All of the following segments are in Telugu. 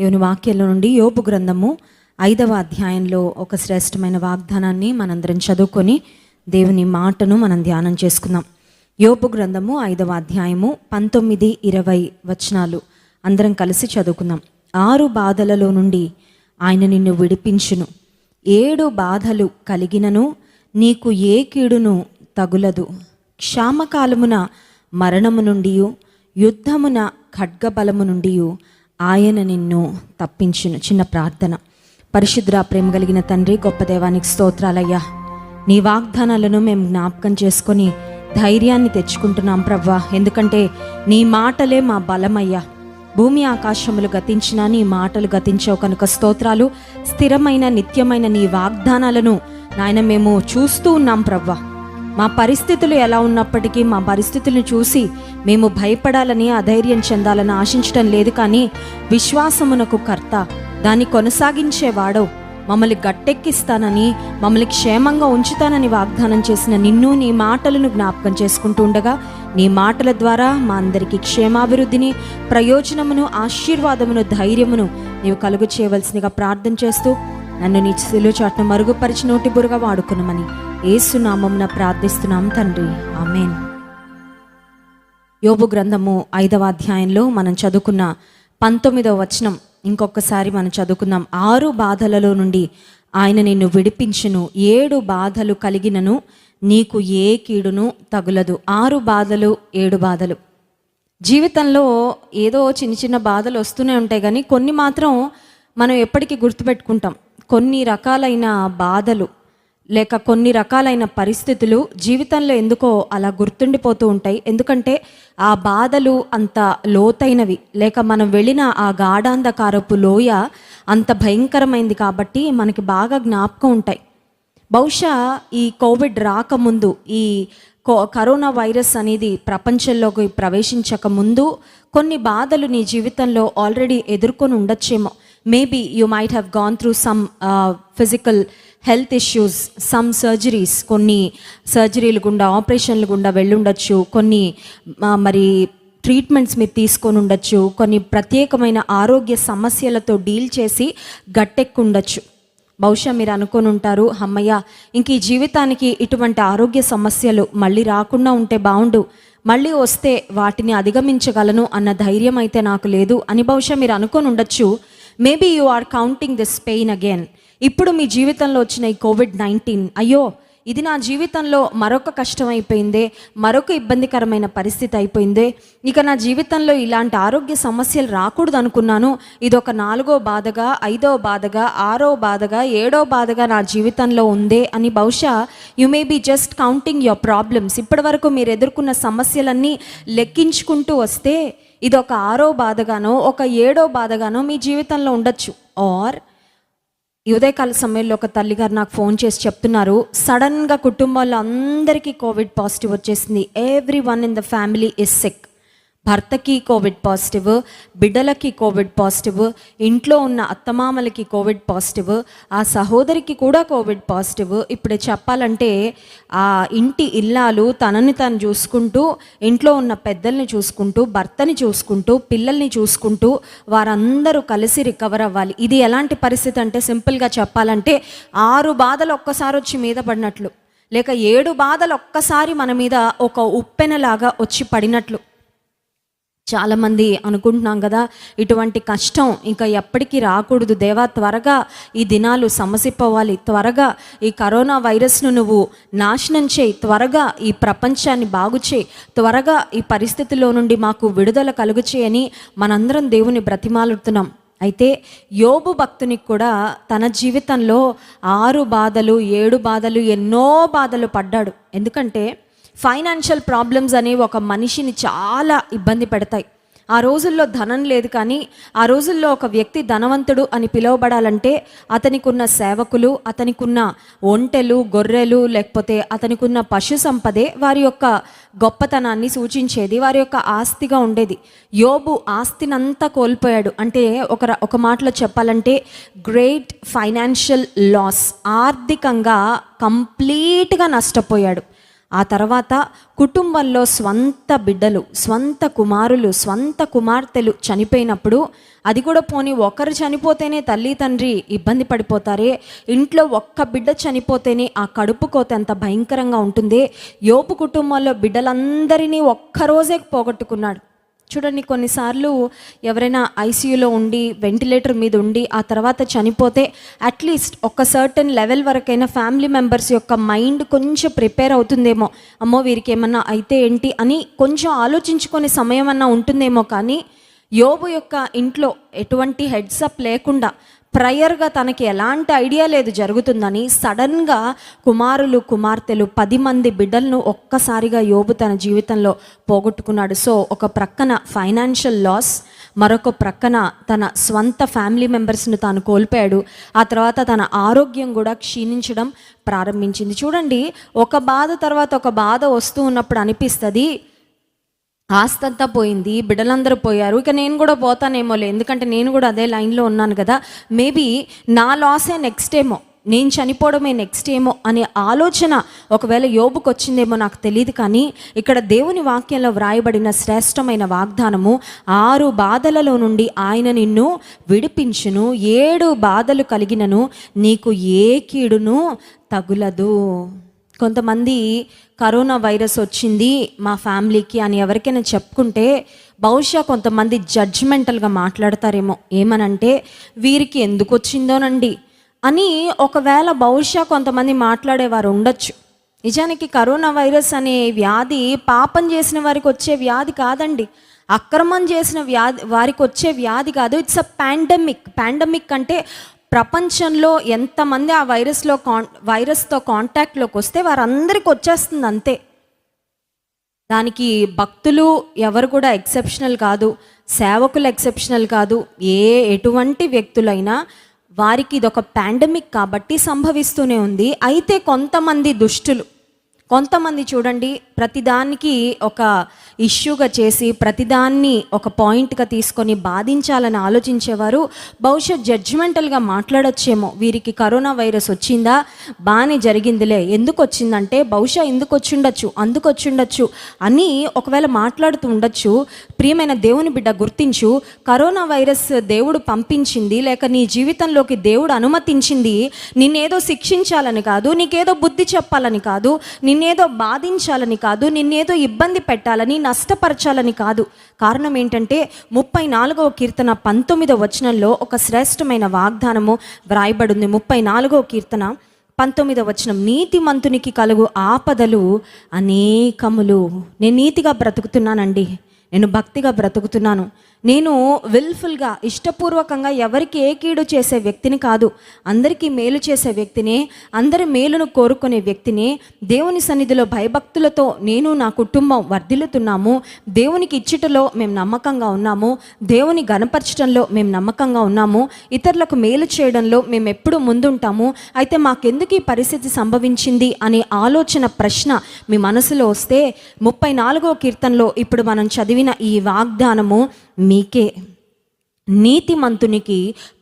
దేవుని వాక్యంలో నుండి యోబు గ్రంథము 5వ అధ్యాయంలో ఒక శ్రేష్టమైన వాగ్దానాన్ని మనందరం చదువుకొని దేవుని మాటను మనం ధ్యానం చేసుకుందాం. యోబు గ్రంథము 5వ అధ్యాయము 19-20 వచనాలు అందరం కలిసి చదువుకుందాం. 6 బాధలలో నుండి ఆయన నిన్ను విడిపించును, 7 బాధలు కలిగినను నీకు ఏ కీడును తగులదు. క్షామకాలమున మరణము నుండి, యుద్ధమున ఖడ్గబలము నుండి ఆయన నిన్ను తప్పించును. చిన్న ప్రార్థన. పరిశుద్ధ ప్రేమ కలిగిన తండ్రి, గొప్ప దేవానికి స్తోత్రాలయ్యా. నీ వాగ్దానాలను మేము జ్ఞాపకం చేసుకొని ధైర్యాన్ని తెచ్చుకుంటున్నాం ప్రవ్వా. ఎందుకంటే నీ మాటలే మా బలమయ్యా. భూమి ఆకాశములు గతించినా నీ మాటలు గతించవు కనుక స్తోత్రాలు. స్థిరమైన నిత్యమైన నీ వాగ్దానాలను నాయన మేము చూస్తూ ఉన్నాం ప్రవ్వా. మా పరిస్థితులు ఎలా ఉన్నప్పటికీ మా పరిస్థితులను చూసి మేము భయపడాలని, అధైర్యం చెందాలని ఆశించడం లేదు. కానీ విశ్వాసమునకు కర్త, దాన్ని కొనసాగించేవాడవు, మమ్మల్ని గట్టెక్కిస్తానని, మమ్మల్ని క్షేమంగా ఉంచుతానని వాగ్దానం చేసిన నిన్ను, నీ మాటలను జ్ఞాపకం చేసుకుంటూ ఉండగా నీ మాటల ద్వారా మా అందరికీ క్షేమాభివృద్ధిని, ప్రయోజనమును, ఆశీర్వాదమును, ధైర్యమును నీవు కలుగు చేయవలసిందిగా ప్రార్థన చేస్తూ నన్ను నీ శిలువ చాటును మరుగుపరిచి నోటి బురుగా వాడుకున్నామని యేసు నామమున ప్రార్థిస్తున్నాం తండ్రి, ఆమేన్. యోబు గ్రంథము 5వ అధ్యాయంలో మనం చదువుకున్న 19వ వచనం ఇంకొకసారి మనం చదువుకుందాం. 6 బాధలలో నుండి ఆయన నిన్ను విడిపించును, 7 బాధలు కలిగినను నీకు ఏ కీడును తగులదు. 6 బాధలు, 7 బాధలు. జీవితంలో ఏదో చిన్న చిన్న బాధలు వస్తూనే ఉంటాయి, కానీ కొన్ని మాత్రం మనం ఎప్పటికీ గుర్తుపెట్టుకుంటాం. కొన్ని రకాలైన బాధలు లేక కొన్ని రకాలైన పరిస్థితులు జీవితంలో ఎందుకో అలా గుర్తుండిపోతూ ఉంటాయి. ఎందుకంటే ఆ బాధలు అంత లోతైనవి, లేక మనం వెళ్ళిన ఆ గాఢాంధకారపు లోయ అంత భయంకరమైంది కాబట్టి మనకి బాగా జ్ఞాపకం ఉంటాయి. బహుశా ఈ కోవిడ్ రాకముందు, ఈ కరోనా వైరస్ అనేది ప్రపంచంలోకి ప్రవేశించక ముందు కొన్ని బాధలు నీ జీవితంలో ఆల్రెడీ ఎదుర్కొని ఉండొచ్చేమో. Maybe you might have gone through some physical health issues, some surgeries, కొన్ని సర్జరీలు గుండా, ఆపరేషన్లు గుండా వెళ్ళుండొచ్చు, కొన్ని మరి ట్రీట్మెంట్స్ మీరు తీసుకొని ఉండొచ్చు, కొన్ని ప్రత్యేకమైన ఆరోగ్య సమస్యలతో డీల్ చేసి గట్టెక్కుండొచ్చు. బహుశా మీరు అనుకొని ఉంటారు, అమ్మయ్య ఇంక ఈ జీవితానికి ఇటువంటి ఆరోగ్య సమస్యలు మళ్ళీ రాకుండా ఉంటే బాగుండు, మళ్ళీ వస్తే వాటిని అధిగమించగలను అన్న ధైర్యం అయితే నాకు లేదు అని బహుశా మీరు అనుకొని ఉండొచ్చు. Maybe you are counting this pain again. ఇప్పుడు మీ జీవితంలో వచ్చిన ఈ కోవిడ్-19, అయ్యో ఇది నా జీవితంలో మరొక కష్టం అయిపోయిందే, మరొక ఇబ్బందికరమైన పరిస్థితి అయిపోయిందే, ఇక నా జీవితంలో ఇలాంటి ఆరోగ్య సమస్యలు రాకూడదు అనుకున్నాను, ఇదొక 4వ బాధగా, 5వ బాధగా, 6వ బాధగా, 7వ బాధగా నా జీవితంలో ఉందే అని బహుశా you may be just counting your problems. ఇప్పటి వరకు మీరు ఎదుర్కొన్న సమస్యలన్నీ లెక్కించుకుంటూ వస్తే ఇదొక 6వ బాధగానో, ఒక 7వ బాధగానో మీ జీవితంలో ఉండొచ్చు. ఆర్ ఈ ఉదయకాల సమయంలో ఒక తల్లిగారు నాకు ఫోన్ చేసి చెప్తున్నారు, సడన్గా కుటుంబంలో అందరికీ కోవిడ్ పాజిటివ్ వచ్చేసింది. Everyone in the family is sick. భర్తకి కోవిడ్ పాజిటివ్, బిడ్డలకి కోవిడ్ పాజిటివ్, ఇంట్లో ఉన్న అత్తమామలకి కోవిడ్ పాజిటివ్, ఆ సహోదరికి కూడా కోవిడ్ పాజిటివ్. ఇప్పుడు చెప్పాలంటే ఆ ఇంటి ఇల్లాలు తనని తను చూసుకుంటూ, ఇంట్లో ఉన్న పెద్దల్ని చూసుకుంటూ, భర్తని చూసుకుంటూ, పిల్లల్ని చూసుకుంటూ వారందరూ కలిసి రికవర్ అవ్వాలి. ఇది ఎలాంటి పరిస్థితి అంటే సింపుల్గా చెప్పాలంటే 6 బాధలు ఒక్కసారి వచ్చి మీద పడినట్లు, లేక 7 బాధలు ఒక్కసారి మన మీద ఒక ఉప్పెనలాగా వచ్చి పడినట్లు. చాలామంది అనుకుంటున్నాం కదా, ఇటువంటి కష్టం ఇంకా ఎప్పటికీ రాకూడదు దేవా, త్వరగా ఈ దినాలు సమసిపోవాలి, త్వరగా ఈ కరోనా వైరస్ను నువ్వు నాశనం చేయి, త్వరగా ఈ ప్రపంచాన్ని బాగు చేయి, త్వరగా ఈ పరిస్థితిలో నుండి మాకు విడుదల కలుగు చేయని మనందరం దేవుని బ్రతిమాలుతున్నాం. అయితే యోబు భక్తునికి కూడా తన జీవితంలో 6 బాధలు, 7 బాధలు, ఎన్నో బాధలు పడ్డాడు. ఎందుకంటే ఫైనాన్షియల్ ప్రాబ్లమ్స్ అనేవి ఒక మనిషిని చాలా ఇబ్బంది పెడతాయి. ఆ రోజుల్లో ధనం లేదు, కానీ ఆ రోజుల్లో ఒక వ్యక్తి ధనవంతుడు అని పిలువబడాలంటే అతనికి ఉన్న సేవకులు, అతనికి ఉన్న ఒంటెలు, గొర్రెలు, లేకపోతే అతనికి ఉన్న పశు సంపదే వారి యొక్క గొప్పతనాన్ని సూచించేది, వారి యొక్క ఆస్తిగా ఉండేది. యోబు ఆస్తినంతా కోల్పోయాడు. అంటే ఒక మాటలో చెప్పాలంటే గ్రేట్ ఫైనాన్షియల్ లాస్, ఆర్థికంగా కంప్లీట్గా నష్టపోయాడు. ఆ తర్వాత కుటుంబంలో స్వంత బిడ్డలు, స్వంత కుమారులు, స్వంత కుమార్తెలు చనిపోయినప్పుడు, అది కూడా పోనీ ఒకరు చనిపోతేనే తల్లి తండ్రి ఇబ్బంది పడిపోతారే, ఇంట్లో ఒక్క బిడ్డ చనిపోతేనే ఆ కడుపు కోత ఎంత భయంకరంగా ఉంటుంది. యోబు కుటుంబంలో బిడ్డలందరినీ ఒక్కరోజే పోగొట్టుకున్నాడు. చూడండి, కొన్నిసార్లు ఎవరైనా ఐసీయూలో ఉండి వెంటిలేటర్ మీద ఉండి ఆ తర్వాత చనిపోతే అట్లీస్ట్ ఒక సర్టన్ లెవెల్ వరకైనా ఫ్యామిలీ మెంబర్స్ యొక్క మైండ్ కొంచెం ప్రిపేర్ అవుతుందేమో, అమ్మో వీరికి ఏమన్నా అయితే ఏంటి అని కొంచెం ఆలోచించుకునే సమయం అన్నా ఉంటుందేమో. కానీ యోబు యొక్క ఇంట్లో ఎటువంటి హెడ్సప్ లేకుండా, ప్రయర్గా తనకి ఎలాంటి ఐడియా లేదు జరుగుతుందని, సడన్గా కుమారులు కుమార్తెలు 10 మంది బిడ్డలను ఒక్కసారిగా యోబు తన జీవితంలో పోగొట్టుకున్నాడు. సో ఒక ప్రక్కన ఫైనాన్షియల్ లాస్, మరొక ప్రక్కన తన స్వంత ఫ్యామిలీ మెంబర్స్ను తాను కోల్పోయాడు. ఆ తర్వాత తన ఆరోగ్యం కూడా క్షీణించడం ప్రారంభించింది. చూడండి, ఒక బాధ తర్వాత ఒక బాధ వస్తూ ఉన్నప్పుడు అనిపిస్తుంది ఆస్తంతా పోయింది, బిడ్డలందరూ పోయారు, ఇక నేను కూడా పోతానేమోలే, ఎందుకంటే నేను కూడా అదే లైన్లో ఉన్నాను కదా, మేబీ నా లాసే నెక్స్ట్ ఏమో, నేను చనిపోవడమే నెక్స్ట్ ఏమో అనే ఆలోచన ఒకవేళ యోబుకు వచ్చిందేమో నాకు తెలియదు. కానీ ఇక్కడ దేవుని వాక్యంలో వ్రాయబడిన శ్రేష్టమైన వాగ్దానము, 6 బాధలలో నుండి ఆయన నిన్ను విడిపించును, 7 బాధలు కలిగినను నీకు ఏ కీడును తగులదు. కొంతమంది కరోనా వైరస్ వచ్చింది మా ఫ్యామిలీకి అని ఎవరికైనా చెప్పుకుంటే బహుశా కొంతమంది జడ్జిమెంటల్గా మాట్లాడతారేమో, ఏమనంటే వీరికి ఎందుకు వచ్చిందోనండి అని ఒకవేళ బహుశా కొంతమంది మాట్లాడేవారు ఉండొచ్చు. నిజానికి కరోనా వైరస్ అనే వ్యాధి పాపం చేసిన వారికి వచ్చే వ్యాధి కాదండి, అక్రమం చేసిన వారికి వచ్చే వ్యాధి కాదు. ఇట్స్ అ పాండమిక్ అంటే ప్రపంచంలో ఎంతమంది ఆ వైరస్తో కాంటాక్ట్లోకి వస్తే వారందరికీ వచ్చేస్తుంది అంతే. దానికి భక్తులు ఎవరు కూడా ఎక్సెప్షనల్ కాదు, సేవకులు ఎక్సెప్షనల్ కాదు, ఎటువంటి వ్యక్తులైనా వారికి ఇదొక పాండమిక్ కాబట్టి సంభవిస్తూనే ఉంది. అయితే కొంతమంది చూడండి, ప్రతిదానికి ఒక ఇష్యూగా చేసి ప్రతిదాన్ని ఒక పాయింట్గా తీసుకొని బాధించాలని ఆలోచించేవారు బహుశా జడ్జిమెంటల్గా మాట్లాడొచ్చేమో, వీరికి కరోనా వైరస్ వచ్చిందా, బాగానే జరిగిందిలే, ఎందుకు వచ్చిందంటే బహుశా ఎందుకు అందుకొచ్చుండొచ్చు అని ఒకవేళ మాట్లాడుతూ ఉండొచ్చు. ప్రియమైన దేవుని బిడ్డ, గుర్తించు, కరోనా వైరస్ దేవుడు పంపించింది లేక నీ జీవితంలోకి దేవుడు అనుమతించింది నిన్నేదో శిక్షించాలని కాదు, నీకేదో బుద్ధి చెప్పాలని కాదు, నిన్నేదో బాధించాలని కాదు, నిన్నేదో ఇబ్బంది పెట్టాలని, నష్టపరచాలని కాదు. కారణం ఏంటంటే 34వ కీర్తన 19వ వచనంలో ఒక శ్రేష్టమైన వాగ్దానము వ్రాయబడింది. 34వ కీర్తన 19వ వచనం, నీతిమంతునికి కలుగు ఆపదలు అనేకములు. నేను నీతిగా బ్రతుకుతున్నానండి, నేను భక్తిగా బ్రతుకుతున్నాను, నేను విల్ఫుల్గా ఇష్టపూర్వకంగా ఎవరికి ఏ కీడు చేసే వ్యక్తిని కాదు, అందరికీ మేలు చేసే వ్యక్తినే, అందరి మేలును కోరుకునే వ్యక్తినే, దేవుని సన్నిధిలో భయభక్తులతో నేను నా కుటుంబం వర్ధిల్లుతున్నాము, దేవునికి ఇచ్చుటలో మేము నమ్మకంగా ఉన్నాము, దేవుని గణపరచడంలో మేము నమ్మకంగా ఉన్నాము, ఇతరులకు మేలు చేయడంలో మేము ఎప్పుడు ముందుంటాము. అయితే మాకెందుకు ఈ పరిస్థితి సంభవించింది అనే ఆలోచన ప్రశ్న మీ మనసులో వస్తే 34వ కీర్తనలో ఇప్పుడు మనం చదివిన ఈ వాగ్దానము మీకే. నీతిమంతునికి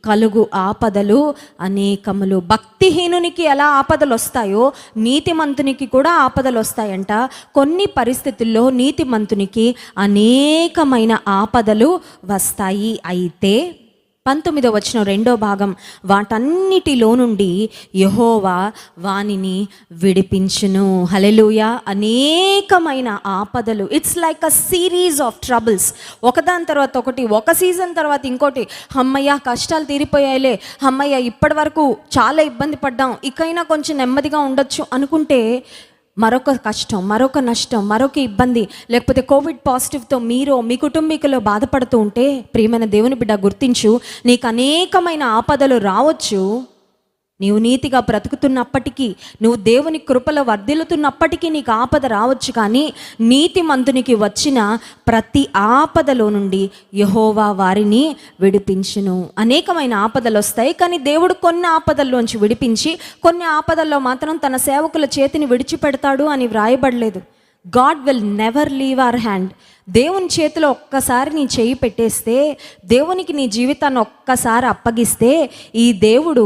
కలుగు ఆపదలు అనేకములు. భక్తిహీనునికి ఎలా ఆపదలు వస్తాయో నీతిమంతునికి కూడా ఆపదలు వస్తాయంట. కొన్ని పరిస్థితుల్లో నీతిమంతునికి అనేకమైన ఆపదలు వస్తాయి. అయితే 19వ వచనం 2వ భాగం, వాటన్నిటిలో నుండి యెహోవా వానిని విడిపించును. హల్లెలూయా. అనేకమైన ఆపదలు, it's like a series of troubles, ఒకదాని తర్వాత ఒకటి, ఒక సీజన్ తర్వాత ఇంకోటి. అమ్మయ్య కష్టాలు తీరిపోయాయిలే, అమ్మయ్య ఇప్పటి వరకు చాలా ఇబ్బంది పడ్డాం, ఇకైనా కొంచెం నెమ్మదిగా ఉండొచ్చు అనుకుంటే మరొక కష్టం, మరొక నష్టం, మరొక ఇబ్బంది, లేకపోతే కోవిడ్ పాజిటివ్తో మీరు మీ కుటుంబీకులు బాధపడుతూ ఉంటే ప్రియమైన దేవుని బిడ్డ గుర్తించు, నీకు అనేకమైన ఆపదలు రావచ్చు. నీవు నీతిగా బ్రతుకుతున్నప్పటికీ, నువ్వు దేవుని కృపలో వర్ధిల్లుతున్నప్పటికీ నీకు ఆపద రావచ్చు. కానీ నీతిమంతునికి వచ్చిన ప్రతి ఆపదలో నుండి యెహోవా వారిని విడిపించును. అనేకమైన ఆపదలు వస్తాయి, కానీ దేవుడు కొన్ని ఆపదల్లోంచి విడిపించి కొన్ని ఆపదల్లో మాత్రం తన సేవకుల చేతిని విడిచిపెడతాడు అని వ్రాయబడలేదు. God will never leave our hand. దేవుని చేతిలో ఒక్కసారి నీ చేయి పెట్టేస్తే, దేవునికి నీ జీవితాన్ని ఒక్కసారి అప్పగిస్తే, ఈ దేవుడు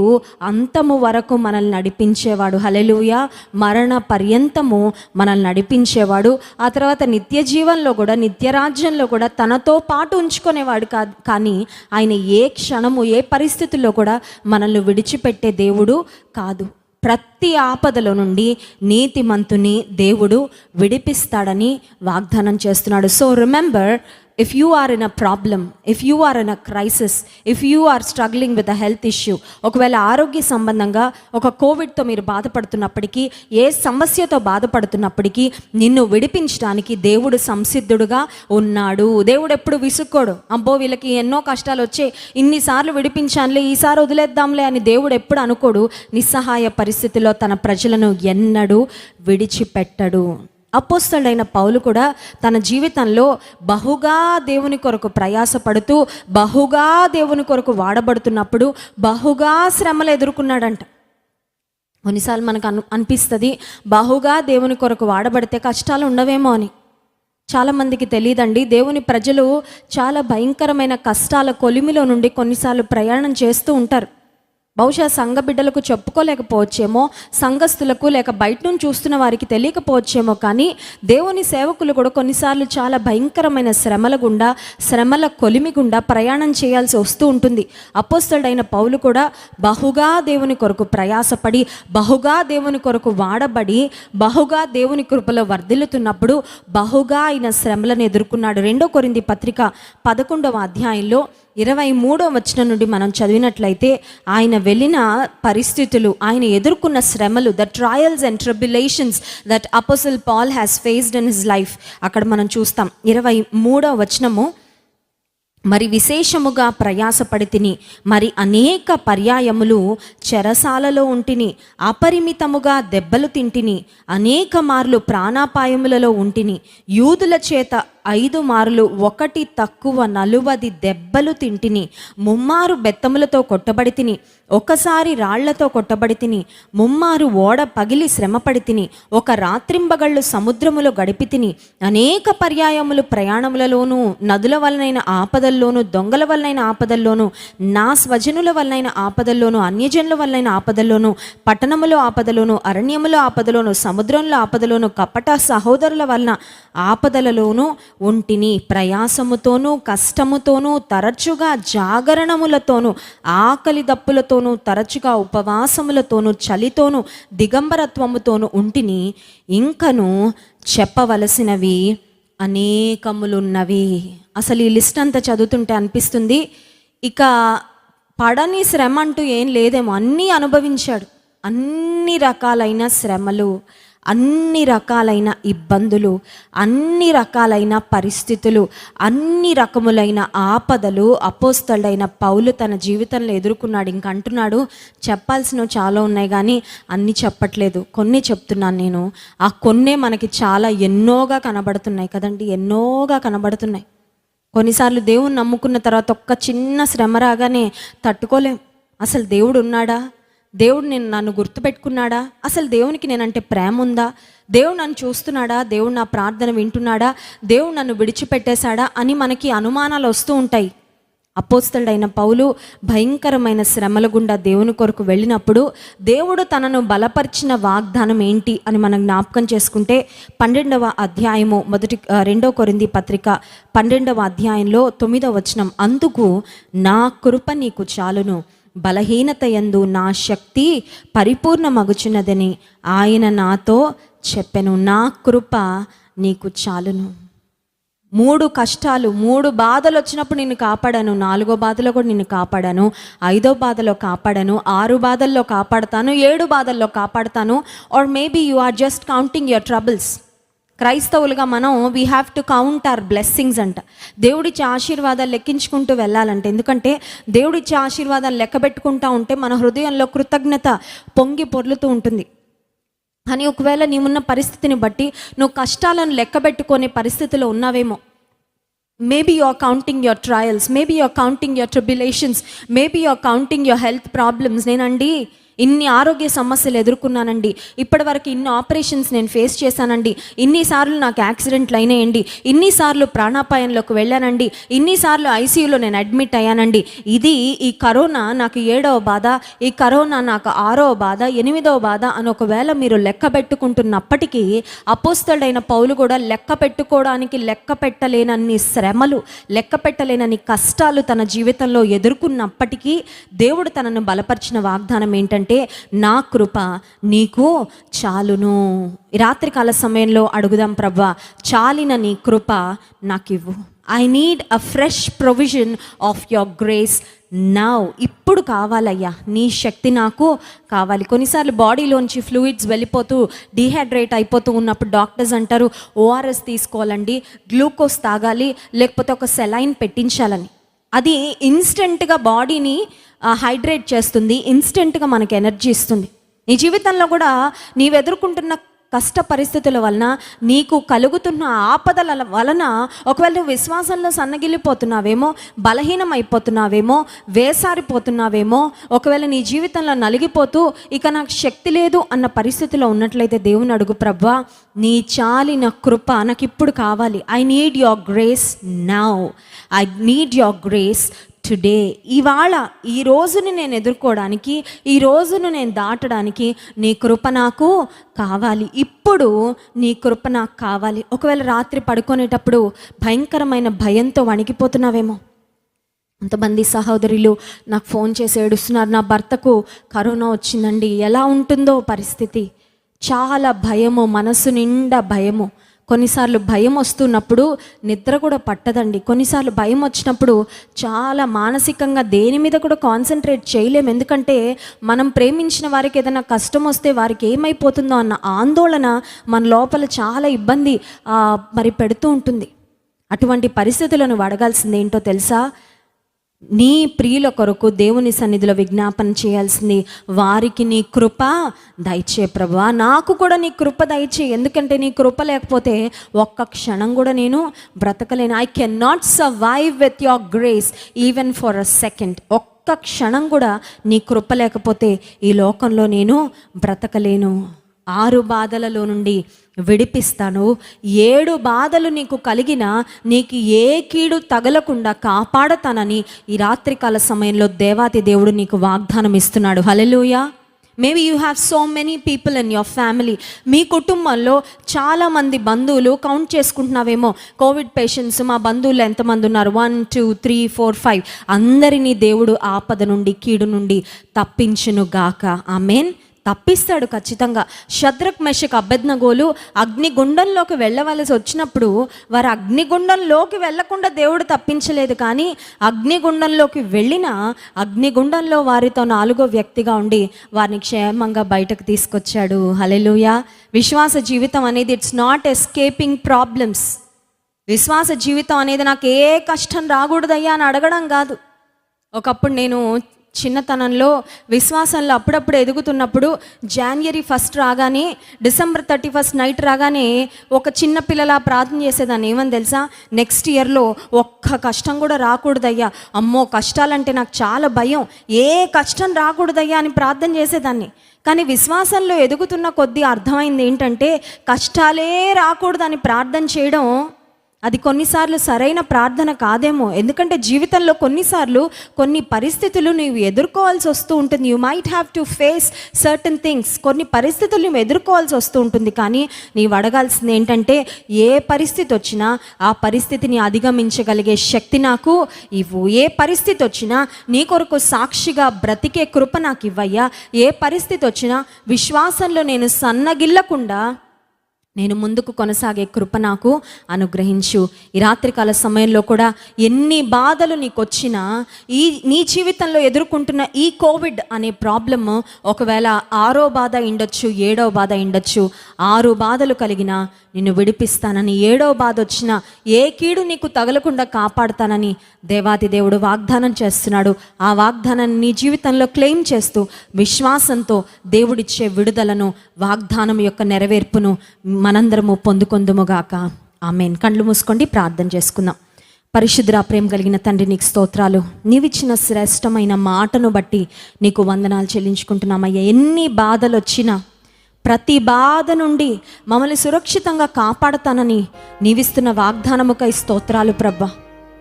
అంతము వరకు మనల్ని నడిపించేవాడు. హల్లెలూయా. మరణ పర్యంతము మనల్ని నడిపించేవాడు. ఆ తర్వాత నిత్య జీవంలో కూడా, నిత్య రాజ్యంలో కూడా తనతో పాటు ఉంచుకునేవాడు కాదు. కానీ ఆయన ఏ క్షణము ఏ పరిస్థితుల్లో కూడా మనల్ని విడిచిపెట్టే దేవుడు కాదు. ప్రతి ఆపదలో నుండి నీతిమంతుని దేవుడు విడిపిస్తాడని వాగ్దానం చేస్తున్నాడు. So remember, if you are in a problem, if you are in a crisis, if you are struggling with a health issue, ఒకవేళ ఆరోగ్య సంబంధంగా ఒక కోవిడ్తో మీరు బాధపడుతున్నప్పటికీ, ఏ సమస్యతో బాధపడుతున్నప్పటికీ నిన్ను విడిపించడానికి దేవుడు సంసిద్ధుడుగా ఉన్నాడు. దేవుడు ఎప్పుడు విసుక్కోడు. అబ్బో వీళ్ళకి ఎన్నో కష్టాలు వచ్చాయి, ఇన్నిసార్లు విడిపించానులే, ఈసారి వదిలేద్దాంలే అని దేవుడు ఎప్పుడు అనుకోడు. నిస్సహాయ పరిస్థితిలో తన ప్రజలను ఎన్నడూ విడిచిపెట్టడు. అపోస్తలుడైన పౌలు కూడా తన జీవితంలో బహుగా దేవుని కొరకు ప్రయాసపడుతూ, బహుగా దేవుని కొరకు వాడబడుతున్నప్పుడు బహుగా శ్రమలు ఎదుర్కొన్నాడంట. కొన్నిసార్లు మనకు అనిపిస్తుంది బహుగా దేవుని కొరకు వాడబడితే కష్టాలు ఉండవేమో అని. చాలామందికి తెలియదండి, దేవుని ప్రజలు చాలా భయంకరమైన కష్టాల కొలిమిలో నుండి కొన్నిసార్లు ప్రయాణం చేస్తూ ఉంటారు. బహుశా సంఘ బిడ్డలకు చెప్పుకోలేకపోవచ్చేమో, సంఘస్థులకు లేక బయట నుంచి చూస్తున్న వారికి తెలియకపోవచ్చేమో, కానీ దేవుని సేవకులు కూడా కొన్నిసార్లు చాలా భయంకరమైన శ్రమల గుండా, శ్రమల కొలిమి గుండా ప్రయాణం చేయాల్సి వస్తూ ఉంటుంది. అపోస్తలుడైన పౌలు కూడా బహుగా దేవుని కొరకు ప్రయాసపడి, బహుగా దేవుని కొరకు వాడబడి, బహుగా దేవుని కృపలో వర్ధిల్లుతున్నప్పుడు బహుగా ఆయన శ్రమలను ఎదుర్కొన్నాడు. 2 కొరింథీ పత్రిక 11వ అధ్యాయంలో 23వ వచనం నుండి మనం చదివినట్లయితే, ఆయన వెళ్ళిన పరిస్థితులు, ఆయన ఎదుర్కొన్న శ్రమలు, the trials and tribulations that apostle Paul has faced in his life, అక్కడ మనం చూస్తాం. 23వ వచనము, మరి విశేషముగా ప్రయాసపడి తిని, మరి అనేక పర్యాయములు చెరసాలలో ఉంటిని, అపరిమితముగా దెబ్బలు తింటిని, అనేక మార్లు ప్రాణాపాయములలో ఉంటిని, యూదుల చేత 5 మార్లు 1 తక్కువ 40 దెబ్బలు తింటిని, 3 మారు బెత్తములతో కొట్టబడి తిని, 1 సారి రాళ్లతో కొట్టబడి తిని, 3 మారు ఓడ పగిలి శ్రమపడి తిని, 1 రాత్రింబగళ్ళు సముద్రములో గడిపి తిని, అనేక పర్యాయములు ప్రయాణములలోనూ, నదుల వలనైన ఆపదల్లోనూ, దొంగల వలనైన ఆపదల్లోనూ, నా స్వజనుల వలనైన ఆపదల్లోనూ, అన్యజనుల వలనైన ఆపదల్లోనూ, పట్టణములో ఆపదలోను, అరణ్యములో ఆపదలోను, సముద్రంలో ఆపదలోను, కపట సహోదరుల వలన ఆపదలలోనూ ఉంటిని. ప్రయాసముతోనూ, కష్టముతోనూ, తరచుగా జాగరణములతోనూ, ఆకలి దప్పులతోనూ, తరచుగా ఉపవాసములతోనూ, చలితోనూ, దిగంబరత్వముతోనూ ఉంటిని. ఇంకను చెప్పవలసినవి అనేకములున్నవి. అసలు ఈ లిస్ట్ అంతా చదువుతుంటే అనిపిస్తుంది ఇక పడని శ్రమ అంటూ ఏం లేదేమో, అన్నీ అనుభవించాడు. అన్ని రకాలైన శ్రమలు, అన్ని రకాలైన ఇబ్బందులు, అన్ని రకాలైన పరిస్థితులు, అన్ని రకములైన ఆపదలు అపోస్తలుడైన పౌలు తన జీవితంలో ఎదుర్కొన్నాడు. ఇంక అంటున్నాడు, చెప్పాల్సినవి చాలా ఉన్నాయి కానీ అన్నీ చెప్పట్లేదు, కొన్ని చెప్తున్నాను నేను. ఆ కొన్నే మనకి చాలా ఎన్నోగా కనబడుతున్నాయి కదండి, ఎన్నోగా కనబడుతున్నాయి. కొన్నిసార్లు దేవుని నమ్ముకున్న తర్వాత ఒక్క చిన్న శ్రమ రాగానే తట్టుకోలేం. అసలు దేవుడు ఉన్నాడా? దేవుడు నన్ను గుర్తుపెట్టుకున్నాడా? అసలు దేవునికి నేనంటే ప్రేమ ఉందా? దేవుడు నన్ను చూస్తున్నాడా? దేవుడు నా ప్రార్థన వింటున్నాడా? దేవుడు నన్ను విడిచిపెట్టేశాడా అని మనకి అనుమానాలు వస్తూ ఉంటాయి. అపోస్తలుడైన పౌలు భయంకరమైన శ్రమల గుండా దేవుని కొరకు వెళ్ళినప్పుడు దేవుడు తనను బలపరిచిన వాగ్దానం ఏంటి అని మనం జ్ఞాపకం చేసుకుంటే, 12వ అధ్యాయము 2 కొరింథీ పత్రిక 12వ అధ్యాయంలో 9వ వచనం, అందుకు నా కృప నీకు చాలును, బలహీనత యందు నా శక్తి పరిపూర్ణమగుచున్నదని ఆయన నాతో చెప్పెను. నా కృప నీకు చాలును. 3 కష్టాలు, 3 బాధలు వచ్చినప్పుడు నిన్ను కాపాడాను, 4వ బాధలో కూడా నిన్ను కాపాడాను, 5వ బాధలో కాపాడాను, 6 బాధల్లో కాపాడతాను, 7 బాధల్లో కాపాడతాను. Or maybe you are just counting your troubles. క్రైస్తవులుగా మనం we have to count our blessings అంట. దేవుడిచ్చే ఆశీర్వాదాలు లెక్కించుకుంటూ వెళ్ళాలంటే, ఎందుకంటే దేవుడిచ్చే ఆశీర్వాదాలు లెక్క పెట్టుకుంటూ ఉంటే మన హృదయంలో కృతజ్ఞత పొంగి పొర్లుతూ ఉంటుంది. కానీ ఒకవేళ నీవున్న పరిస్థితిని బట్టి నువ్వు కష్టాలను లెక్క పెట్టుకునే పరిస్థితిలో ఉన్నావేమో. Maybe you are counting your trials, maybe you are counting your tribulations, maybe you are counting your health problems. నేనండి ఇన్ని ఆరోగ్య సమస్యలు ఎదుర్కొన్నానండి, ఇప్పటివరకు ఇన్ని ఆపరేషన్స్ నేను ఫేస్ చేశానండి, ఇన్నిసార్లు నాకు యాక్సిడెంట్లు అయినాయండి, ఇన్నిసార్లు ప్రాణాపాయంలోకి వెళ్ళానండి, ఇన్నిసార్లు ఐసీయూలో నేను అడ్మిట్ అయ్యానండి. ఈ కరోనా నాకు 7వ బాధ, ఈ కరోనా నాకు 6వ బాధ, 8వ బాధ అని ఒకవేళ మీరు లెక్క పెట్టుకుంటున్నప్పటికీ అపోస్తలుడైన పౌలు కూడా లెక్క పెట్టుకోవడానికి లెక్క పెట్టలేనన్ని శ్రమలు, లెక్క పెట్టలేనన్ని కష్టాలు తన జీవితంలో ఎదుర్కొన్నప్పటికీ దేవుడు తనను బలపరిచిన వాగ్దానం ఏంటంటే, నా కృప నీకు చాలును. ఈ రాత్రికాల సమయంలో అడుగుదాం, ప్రభువా చాలిన నీ కృప నాకివ్వు. I need a fresh provision of your grace now. ఇప్పుడు కావాలయ్యా, నీ శక్తి నాకు కావాలి. కొన్నిసార్లు బాడీలోంచి ఫ్లూయిడ్స్ వెళ్ళిపోతూ డీహైడ్రేట్ అయిపోతూ ఉన్నప్పుడు డాక్టర్స్ అంటారు ఓఆర్ఎస్ తీసుకోవాలండి, గ్లూకోజ్ తాగాలి, లేకపోతే ఒక సెలైన్ పెట్టించాలని. అది ఇన్స్టెంట్గా బాడీని హైడ్రేట్ చేస్తుంది, ఇన్స్టెంట్గా మనకి ఎనర్జీ ఇస్తుంది. నీ జీవితంలో కూడా నీవు ఎదుర్కొంటున్న కష్ట పరిస్థితుల వలన, నీకు కలుగుతున్న ఆపదల వలన ఒకవేళ నువ్వు విశ్వాసంలో సన్నగిల్లిపోతున్నావేమో, బలహీనం అయిపోతున్నావేమో, వేసారిపోతున్నావేమో, ఒకవేళ నీ జీవితంలో నలిగిపోతూ ఇక నాకు శక్తి లేదు అన్న పరిస్థితిలో ఉన్నట్లయితే దేవుని అడుగు, ప్రభువా నీ చాలిన కృప నాకు ఇప్పుడు కావాలి. I need your grace now, I need your grace today. ఇవాళ ఈ రోజుని నేను ఎదుర్కోవడానికి, ఈ రోజును నేను దాటడానికి నీ కృప నాకు కావాలి. ఇప్పుడు నీ కృప నాకు కావాలి. ఒకవేళ రాత్రి పడుకునేటప్పుడు భయంకరమైన భయంతో వణికిపోతున్నావేమో. కొంతమంది సహోదరులు నాకు ఫోన్ చేసి ఏడుస్తున్నారు, నా భర్తకు కరోనా వచ్చిందండి, ఎలా ఉంటుందో పరిస్థితి. చాలా భయము, మనసు నిండా భయము. కొన్నిసార్లు భయం వస్తున్నప్పుడు నిద్ర కూడా పట్టదండి. కొన్నిసార్లు భయం వచ్చినప్పుడు చాలా మానసికంగా దేని మీద కూడా కాన్సన్ట్రేట్ చేయలేము. ఎందుకంటే మనం ప్రేమించిన వారికి ఏదైనా కష్టం వస్తే వారికి ఏమైపోతుందో అన్న ఆందోళన మన లోపల చాలా ఇబ్బంది మరి పెడుతూ ఉంటుంది. అటువంటి పరిస్థితులను అడగాల్సింది ఏంటో తెలుసా? నీ ప్రియుల కొరకు దేవుని సన్నిధిలో విజ్ఞాపన చేయాల్సింది, వారికి నీ కృప దయచే ప్రభువా, నాకు కూడా నీ కృప దయచే. ఎందుకంటే నీ కృప లేకపోతే ఒక్క క్షణం కూడా నేను బ్రతకలేను. I can not survive with your grace even for a second. ఒక్క క్షణం కూడా నీ కృప లేకపోతే ఈ లోకంలో నేను బ్రతకలేను. 6 బాధలలో నుండి విడిపిస్తాను, 7 బాధలు నీకు కలిగిన నీకు ఏ కీడు తగలకుండా కాపాడతానని ఈ రాత్రికాల సమయంలో దేవాతి దేవుడు నీకు వాగ్దానం ఇస్తున్నాడు. Hallelujah. Maybe you have so many people in your family. మీ కుటుంబంలో చాలామంది బంధువులు, కౌంట్ చేసుకుంటున్నావేమో, కోవిడ్ పేషెంట్స్ మా బంధువులు ఎంతమంది ఉన్నారు, 1 2 3 4 5 అందరినీ దేవుడు ఆపద నుండి, కీడు నుండి తప్పించును గాక. ఆమేన్. తప్పిస్తాడు ఖచ్చితంగా. షద్రక్ మెషక్ అబేద్నెగోలు అగ్నిగుండంలోకి వెళ్ళవలసి వచ్చినప్పుడు వారు అగ్నిగుండంలోకి వెళ్ళకుండా దేవుడు తప్పించలేదు, కానీ అగ్నిగుండంలోకి వెళ్ళిన అగ్నిగుండంలో వారితో 4వ వ్యక్తిగా ఉండి వారిని క్షేమంగా బయటకు తీసుకొచ్చాడు. హల్లెలూయా. విశ్వాస జీవితం అనేది ఇట్స్ నాట్ ఎస్కేపింగ్ ప్రాబ్లమ్స్. విశ్వాస జీవితం అనేది నాకు ఏ కష్టం రాకూడదయ్యా అని అడగడం కాదు. ఒకప్పుడు నేను చిన్నతనంలో విశ్వాసంలో అప్పుడప్పుడు ఎదుగుతున్నప్పుడు జనవరి 1 రాగానే, డిసెంబర్ 31 నైట్ రాగానే ఒక చిన్న పిల్లలా ప్రార్థన చేసేదాన్ని. ఏమని తెలుసా? నెక్స్ట్ ఇయర్లో ఒక్క కష్టం కూడా రాకూడదయ్యా, అమ్మో కష్టాలంటే నాకు చాలా భయం, ఏ కష్టం రాకూడదయ్యా అని ప్రార్థన చేసేదాన్ని. కానీ విశ్వాసంలో ఎదుగుతున్న కొద్దీ అర్థమైంది ఏంటంటే, కష్టాలే రాకూడదని ప్రార్థన చేయడం అది కొన్నిసార్లు సరైన ప్రార్థన కాదేమో. ఎందుకంటే జీవితంలో కొన్నిసార్లు కొన్ని పరిస్థితులు నువ్వు ఎదుర్కోవాల్సి వస్తూ ఉంటుంది. You might have to face certain things. కొన్ని పరిస్థితులు నువ్వు ఎదుర్కోవాల్సి వస్తూ ఉంటుంది. కానీ నీవు అడగాల్సింది ఏంటంటే, ఏ పరిస్థితి వచ్చినా ఆ పరిస్థితిని అధిగమించగలిగే శక్తి నాకు ఇవ్వు. ఏ పరిస్థితి వచ్చినా నీ కొరకు సాక్షిగా బ్రతికే కృప నాకు ఇవ్వయ్యా. ఏ పరిస్థితి వచ్చినా విశ్వాసంలో నేను సన్నగిల్లకుండా నేను ముందుకు కొనసాగే కృప నాకు అనుగ్రహించు. ఈ రాత్రికాల సమయంలో కూడా ఎన్ని బాధలు నీకు వచ్చినా, నీ జీవితంలో ఎదుర్కొంటున్న ఈ కోవిడ్ అనే ప్రాబ్లమ్ ఒకవేళ 6వ బాధ ఉండొచ్చు, 7వ బాధ ఉండొచ్చు. 6 బాధలు కలిగిన నిన్ను విడిపిస్తానని, 7వ బాధ వచ్చినా ఏ కీడు నీకు తగలకుండా కాపాడుతానని దేవాది దేవుడు వాగ్దానం చేస్తున్నాడు. ఆ వాగ్దానాన్ని నీ జీవితంలో క్లెయిమ్ చేస్తూ విశ్వాసంతో దేవుడిచ్చే విడుదలను, వాగ్దానం యొక్క నెరవేర్పును మనందరము పొందుకొందుముగాక. ఆమేన్. కళ్ళు మూసుకోండి, ప్రార్థన చేసుకుందాం. పరిశుద్ధ ప్రేమ కలిగిన తండ్రి, నీకు స్తోత్రాలు. నీవిచ్చిన శ్రేష్టమైన మాటను బట్టి నీకు వందనాలు చెల్లించుకుంటున్నామయ్యా. ఎన్ని బాధలు వచ్చినా ప్రతి బాధ నుండి మమ్మల్ని సురక్షితంగా కాపాడతానని నీవిస్తున్న వాగ్దానముకై స్తోత్రాలు ప్రభా.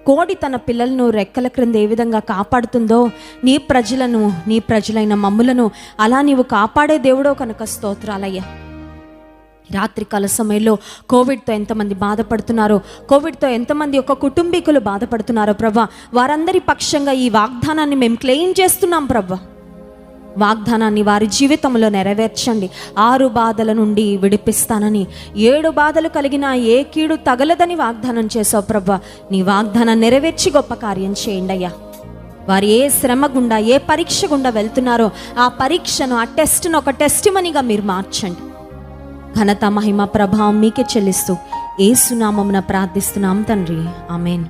కోడి తన పిల్లలను రెక్కల క్రింద ఏ విధంగా కాపాడుతుందో నీ ప్రజలైన మమ్ములను అలా నీవు కాపాడే దేవుడో కనుక స్తోత్రాలయ్యా. రాత్రికాల సమయంలో కోవిడ్తో ఎంతమంది బాధపడుతున్నారో, కోవిడ్తో ఎంతమంది ఒక కుటుంబీకులు బాధపడుతున్నారో ప్రభా, వారందరి పక్షంగా ఈ వాగ్దానాన్ని మేము క్లెయిమ్ చేస్తున్నాం ప్రభా. వాగ్దానాన్ని వారి జీవితంలో నెరవేర్చండి. 6 బాధల నుండి విడిపిస్తానని, 7 బాధలు కలిగిన ఏ కీడు తగలదని వాగ్దానం చేసావు ప్రభా. నీ వాగ్దానం నెరవేర్చి గొప్ప కార్యం చేయండి అయ్యా. వారు ఏ శ్రమ గుండా, ఏ పరీక్ష గుండా వెళ్తున్నారో ఆ పరీక్షను, ఆ టెస్ట్ను ఒక టెస్టిమనీగా మీరు మార్చండి. ఘనత, మహిమ, ప్రభావం మీకే చెల్లిస్తూ యేసు నామమున ప్రార్థిస్తున్నాం తండ్రి. ఆమేన్.